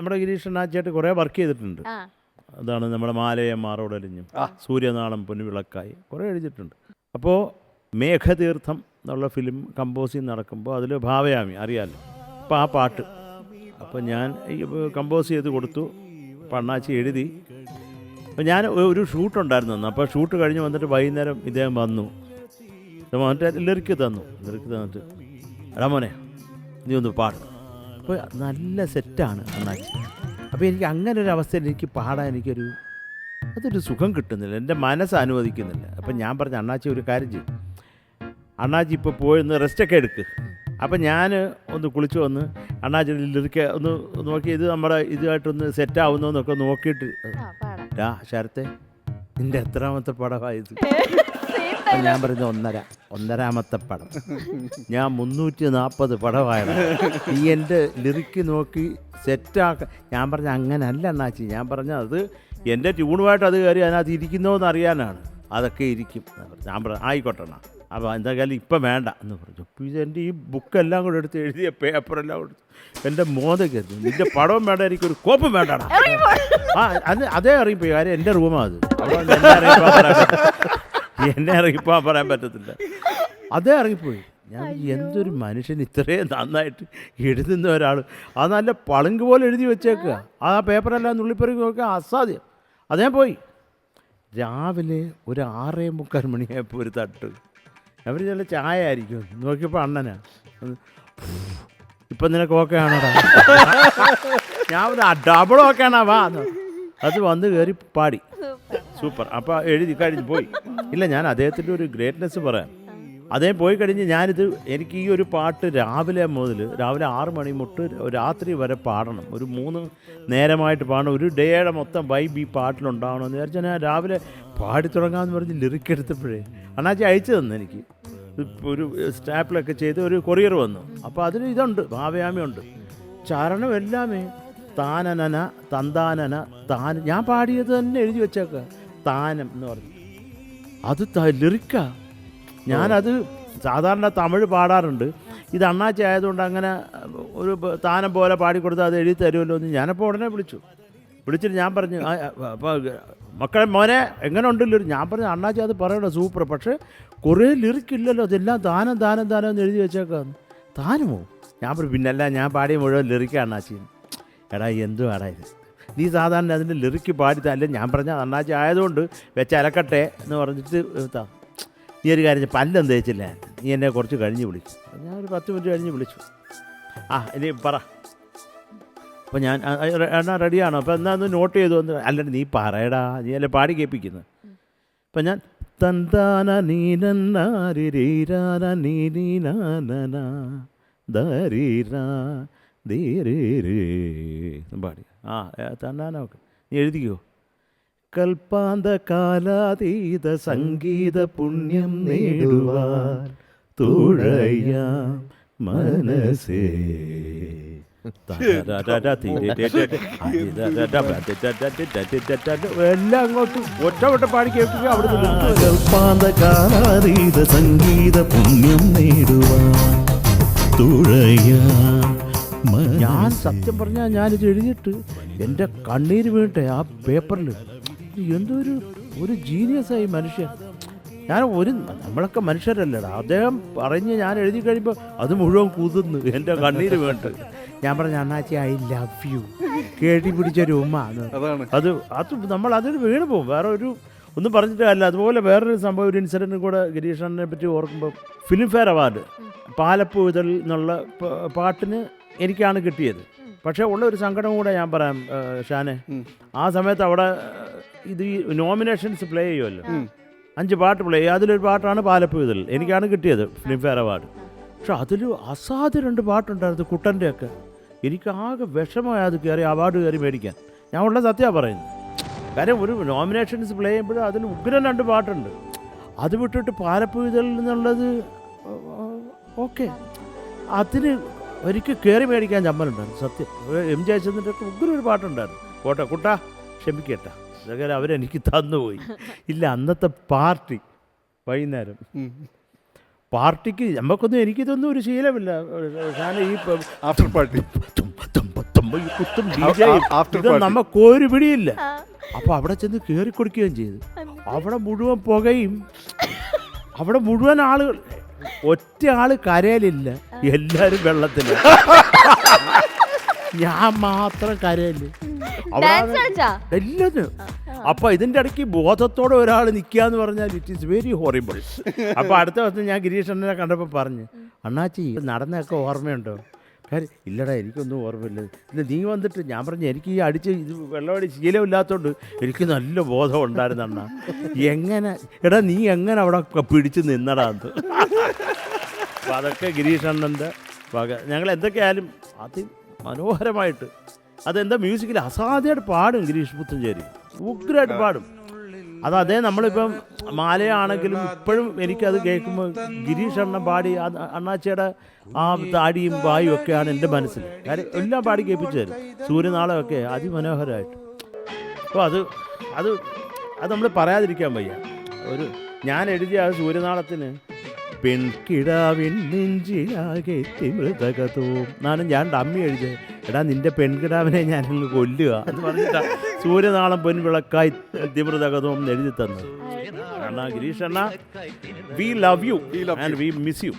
നമ്മുടെ ഗിരീഷ് അണ്ണാച്ചിയായിട്ട് കുറേ വർക്ക് ചെയ്തിട്ടുണ്ട്. അതാണ് നമ്മുടെ മാലയെ മാറോടലിഞ്ഞും സൂര്യനാളം പൊന്നുവിളക്കായി കുറേ എഴുതിയിട്ടുണ്ട്. അപ്പോൾ മേഘതീർത്ഥം എന്നുള്ള ഫിലിം കമ്പോസിങ് നടക്കുമ്പോൾ അതിൽ ഭാവയാമി അറിയാമല്ലോ. അപ്പോൾ ആ പാട്ട് അപ്പോൾ ഞാൻ കമ്പോസ് ചെയ്ത് കൊടുത്തു. അപ്പോൾ അണ്ണാച്ചി എഴുതി. അപ്പോൾ ഞാൻ ഒരു ഷൂട്ടുണ്ടായിരുന്നു അന്ന്. അപ്പോൾ ഷൂട്ട് കഴിഞ്ഞ് വന്നിട്ട് വൈകുന്നേരം ഇദ്ദേഹം വന്നു. വന്നിട്ട് ലിറിക്ക് തന്നിട്ട് എടാ മോനെ നീ ഒന്ന് പാടും. അപ്പോൾ നല്ല സെറ്റാണ് അണ്ണാച്ചി. അപ്പോൾ എനിക്ക് അങ്ങനെ ഒരു അവസ്ഥയിൽ എനിക്ക് പാടാൻ അതൊരു സുഖം കിട്ടുന്നില്ല, എൻ്റെ മനസ്സ് അനുവദിക്കുന്നില്ല. അപ്പം ഞാൻ പറഞ്ഞു അണ്ണാച്ചി ഒരു കാര്യം ചെയ്യും, അണ്ണാച്ചി ഇപ്പോൾ പോയി റെസ്റ്റൊക്കെ എടുക്ക്. അപ്പം ഞാൻ ഒന്ന് കുളിച്ച് വന്ന് അണ്ണാച്ചി ലിറിക്ക് ഒന്ന് നോക്കി ഇത് നമ്മുടെ ഇതുമായിട്ടൊന്ന് സെറ്റാവുന്നതെന്നൊക്കെ നോക്കിയിട്ട് ശരത്തെ നിൻ്റെ എത്രാമത്തെ പടമായത്? അപ്പം ഞാൻ പറഞ്ഞു ഒന്നരാമത്തെ പടം. ഞാൻ 340 പടമായത്. ഈ എൻ്റെ ലിറിക്ക് നോക്കി സെറ്റാക്ക. ഞാൻ പറഞ്ഞ അങ്ങനല്ല അണ്ണാച്ചി. ഞാൻ പറഞ്ഞ അത് എൻ്റെ ട്യൂണുമായിട്ട് അത് കയറി അതിനകത്ത് ഇരിക്കുന്നോന്ന് അറിയാനാണ്. അതൊക്കെ ഇരിക്കും. ഞാൻ പറഞ്ഞു ആയിക്കോട്ടെ അണ്ണാ. അപ്പോൾ എന്തായാലും ഇപ്പം വേണ്ട എന്ന് പറഞ്ഞു. അപ്പോൾ ഇതെൻ്റെ ഈ ബുക്കെല്ലാം കൂടെ എടുത്ത് എഴുതിയ പേപ്പറെല്ലാം കൊടുത്തു എൻ്റെ മോതയ്ക്കരുത്. നിൻ്റെ പടവും വേണ്ട, എനിക്കൊരു കോപ്പും വേണ്ടാണ്. അതേ അറിയിപ്പോയി. കാര്യം എൻ്റെ റൂമാണ് അത്. എന്നെ ഇറങ്ങിപ്പോകാൻ പറയാൻ പറ്റത്തില്ല. അതേ ഇറങ്ങിപ്പോയി. ഞാൻ എന്തൊരു മനുഷ്യൻ ഇത്രയും നന്നായിട്ട് എഴുതുന്ന ഒരാൾ. അത് നല്ല പളുങ്ക് പോലെ എഴുതി വെച്ചേക്കുക. ആ പേപ്പറെല്ലാം നുള്ളിപ്പറക്കി നോക്കുക, അസാധ്യം. അതേ പോയി. രാവിലെ ഒരു 6:45 മണിയായപ്പോൾ ഒരു തട്ട്. അവർ ചില ചായ ആയിരിക്കും. നോക്കിയപ്പോൾ അണ്ണനാ. ഇപ്പം നിനക്ക് ഓക്കെ ആണോടാ? ഞാൻ ഡബിൾ ഓക്കെ ആണോ വാ. അത് വന്ന് കയറി പാടി സൂപ്പർ. അപ്പോൾ എഴുതി കഴിഞ്ഞ് പോയി. ഇല്ല, ഞാൻ അദ്ദേഹത്തിൻ്റെ ഒരു ഗ്രേറ്റ്നെസ് പറയാം. അദ്ദേഹം പോയി കഴിഞ്ഞ് എനിക്ക് ഈ ഒരു പാട്ട് രാവിലെ 6 മണി മുട്ട് രാത്രി വരെ പാടണം. ഒരു 3 നേരമായിട്ട് പാടണം. ഒരു ഡേയുടെ മൊത്തം വൈബ് ഈ പാട്ടിലുണ്ടാവണമെന്ന് വിചാരിച്ചാൽ ഞാൻ രാവിലെ പാടിത്തുടങ്ങാമെന്ന് പറഞ്ഞ് ലിറിക്ക് എടുത്തപ്പോഴേ അണ്ണാച്ചി അയച്ചു തന്നു. എനിക്ക് ഒരു സ്റ്റാപ്പിലൊക്കെ ചെയ്ത് ഒരു കൊറിയർ വന്നു. അപ്പോൾ അതിന് ഇതുണ്ട്, ഭാവയാമിയുണ്ട്, ചരണം എല്ലാമേ. താനനന തന്താനന താൻ. ഞാൻ പാടിയത് തന്നെ എഴുതി വെച്ചേക്ക താനം എന്ന് പറഞ്ഞു. അത് ലിറിക്കാ. ഞാനത് സാധാരണ തമിഴ് പാടാറുണ്ട്. ഇത് അണ്ണാച്ചി ആയതുകൊണ്ട് അങ്ങനെ ഒരു താനം പോലെ പാടിക്കൊടുത്താൽ അത് എഴുതി തരുമല്ലോ എന്ന് ഞാനപ്പോൾ ഉടനെ വിളിച്ചിട്ട് ഞാൻ പറഞ്ഞു അപ്പോൾ മക്കളെ മോനെ എങ്ങനെ ഉണ്ടല്ലോ. ഞാൻ പറഞ്ഞു അണ്ണാച്ചി അത് പറയണോ സൂപ്പർ, പക്ഷേ കുറേ ലിറിക്കില്ലല്ലോ, അതെല്ലാം താനം താനം താനം എന്ന് എഴുതി വെച്ചേക്കാന്ന്. താനമോ? ഞാൻ പറഞ്ഞു പിന്നല്ല, ഞാൻ പാടിയ മുഴുവൻ ലിറിക്കാണ് അണ്ണാച്ചി. എടാ എന്തുവാടാ ഇത്, നീ സാധാരണ അതിൻ്റെ ലിറിക്ക് പാടിത്തല്ലേ. ഞാൻ പറഞ്ഞ അണ്ണാച്ചി ആയതുകൊണ്ട് വെച്ച് അലക്കട്ടെ എന്ന് പറഞ്ഞിട്ട് നീ ഒരു കാര്യം പല്ലം തേച്ചില്ല, നീ എന്നെ കുറച്ച് കഴിഞ്ഞ് വിളിച്ചു. ഞാൻ ഒരു 10 മിനിറ്റ് കഴിഞ്ഞ് വിളിച്ചു. ഇനി പറ. അപ്പോൾ ഞാൻ എന്നാ റെഡിയാണോ? അപ്പോൾ എന്നാ ഒന്ന് നോട്ട് ചെയ്തു വന്ന്. അല്ലാണ്ട് നീ പറയടാ, നീ അല്ലേ പാടി കേൾപ്പിക്കുന്നത്. അപ്പം ഞാൻ തന്താന നീനീരാന നീനീനാന ദരീരാ പാടി. തന്നാനൊക്കെ നീ എഴുതിക്കോ. കൽപ്പാന്ത കാലാതീത സംഗീത പുണ്യം നേടുവാൻ തുഴയാം മനസ്സേ. എല്ലാം അങ്ങോട്ട് ഒറ്റ പാടി കേൾക്കുക. അവിടെ കൽപ്പാന്ത കാലാതീത സംഗീത പുണ്യം നേടുവാൻ തുഴയാം. ഞാൻ സത്യം പറഞ്ഞാൽ ഞാനിത് എഴുതിയിട്ട് എൻ്റെ കണ്ണീര് വീട്ടെ ആ പേപ്പറിൽ. എന്തൊരു ജീനിയസായി മനുഷ്യൻ. നമ്മളൊക്കെ മനുഷ്യരല്ലടാ. അദ്ദേഹം പറഞ്ഞ് ഞാൻ എഴുതി കഴിയുമ്പോൾ അത് മുഴുവൻ കുതിർന്ന് എൻ്റെ കണ്ണീര് വീട്ട്. ഞാൻ പറഞ്ഞ അണ്ണാച്ചി ഐ ലവ് യു കേട്ടി പിടിച്ചൊരു ഉമ്മ. അത് നമ്മൾ അതിന് വീണ് പോകും. വേറെ ഒന്നും പറഞ്ഞിട്ടല്ല. അതുപോലെ വേറൊരു സംഭവം, ഒരു ഇൻസിഡൻറ്റ് കൂടെ ഗിരീഷ് അണ്ണനെ പറ്റി ഓർക്കുമ്പോൾ, ഫിലിംഫെയർ അവാർഡ് പാലപ്പൂതൽ എന്നുള്ള പാട്ടിന് എനിക്കാണ് കിട്ടിയത്. പക്ഷേ ഉള്ള ഒരു സങ്കടം കൂടെ ഞാൻ പറയാം ഷാനെ. ആ സമയത്ത് അവിടെ ഇത് ഈ നോമിനേഷൻസ് പ്ലേ ചെയ്യുമല്ലോ, 5 പാട്ട് പ്ലേ ചെയ്യും. അതിലൊരു പാട്ടാണ് പാലപ്പൂതൽ, എനിക്കാണ് കിട്ടിയത് ഫിലിംഫെയർ അവാർഡ്. പക്ഷെ അതിൽ അസാധ്യ 2 പാട്ടുണ്ടായിരുന്നു കുട്ടൻ്റെയൊക്കെ. എനിക്ക് ആകെ വിഷമമായി അത് കയറി അവാർഡ് കയറി മേടിക്കാൻ. ഞാൻ ഉള്ള സത്യമാണ് പറയുന്നത്. കാര്യം ഒരു നോമിനേഷൻസ് പ്ലേ ചെയ്യുമ്പോഴും അതിൽ ഉഗ്രൻ 2 പാട്ടുണ്ട്. അത് വിട്ടിട്ട് പാലപ്പൂതൽ എന്നുള്ളത് ഓക്കെ, അതിന് ഒരിക്കൽ കയറി മേടിക്കാൻ ചമ്മലുണ്ടായിരുന്നു സത്യം. എം ജയചന്ദ്രൻ്റെ ഒക്കെ ഉഗ്രൊരു പാട്ടുണ്ടായിരുന്നു. പോട്ടെ കുട്ടാ, ക്ഷമിക്കട്ടെ, ഇതൊക്കെ അവരെനിക്ക് തന്നുപോയി. ഇല്ല, അന്നത്തെ പാർട്ടി വൈകുന്നേരം പാർട്ടിക്ക് നമുക്കൊന്നും എനിക്കിതൊന്നും ഒരു ശീലമില്ല. ഞാൻ ഈ ആഫ്റ്റർ പാർട്ടി ഈ കുത്തും ഡിജെയും after ഇത് party. നമുക്കൊരു പിടിയില്ല. അപ്പൊ അവിടെ ചെന്ന് കയറി കൊടുക്കുകയും ചെയ്തു. അവിടെ മുഴുവൻ പുകയും, അവിടെ മുഴുവൻ ആളുകൾ, ഒറ്റ ആള് കരയിലില്ല, എല്ലാരും വെള്ളത്തില്. ഞാൻ മാത്രം കരയില്. എല്ലാരും. അപ്പൊ ഇതിന്റെ ഇടയ്ക്ക് ബോധത്തോടെ ഒരാൾ നിൽക്കാന്ന് പറഞ്ഞാൽ ഇറ്റ് ഈസ് വെരി ഹോറിബിൾ. അപ്പൊ അടുത്ത ദിവസം ഞാൻ ഗിരീഷ് അണ്ണനെ കണ്ടപ്പോൾ പറഞ്ഞു, അണ്ണാച്ചി നടന്നൊക്കെ ഓർമ്മയുണ്ടോ? കാര്യം ഇല്ലടാ എനിക്കൊന്നും ഓർമ്മയില്ല. ഇല്ല നീ വന്നിട്ട് ഞാൻ പറഞ്ഞു എനിക്ക് ഈ അടിച്ച് ഇത് വെള്ളമടി ശീലമില്ലാത്തതുകൊണ്ട് എനിക്ക് നല്ല ബോധം ഉണ്ടായിരുന്നു അണ്ണ. എങ്ങനെ എടാ നീ എങ്ങനെ അവിടെ പിടിച്ച് നിന്നടാന്ന്. അപ്പം അതൊക്കെ ഗിരീഷ് അണ്ണൻ്റെ വക. ഞങ്ങൾ എന്തൊക്കെയായാലും മനോഹരമായിട്ട് അതെന്താ മ്യൂസിക്കിൽ അസാധ്യമായിട്ട് പാടും ഗിരീഷ് പുത്തഞ്ചേരി, ഉഗ്രമായിട്ട് പാടും. അതേ നമ്മളിപ്പം മാലയാണെങ്കിലും ഇപ്പോഴും എനിക്കത് കേൾക്കുമ്പോൾ ഗിരീഷ് അണ്ണൻ പാടി അണ്ണാച്ചിയുടെ ആ താടിയും വായും ഒക്കെയാണ് എൻ്റെ മനസ്സിൽ. കാര്യം എല്ലാം പാടി കേൾപ്പിച്ചു തരും. സൂര്യനാളമൊക്കെ അതിമനോഹരമായിട്ട്. അപ്പോൾ അത് അത് അത് നമ്മൾ പറയാതിരിക്കാൻ വയ്യ. ഞാൻ എഴുതിയ ആ സൂര്യനാളത്തിന് പെൺകിടാവിൻ നെഞ്ചിലാകെ മൃതകതവും എന്നാണ് ഞാൻ ഡമ്മി എഴുതിയത്. എടാ നിന്റെ പെൺകിടാവിനെ ഞാൻ അങ്ങ് കൊല്ലുക എന്ന് പറഞ്ഞിട്ടാ സൂര്യനാളം പൊൻവിളക്കായി മൃതകതവും എഴുതി തന്നത്. അണ്ണാ ഗിരീഷ് അണ്ണ, we love you and we miss you.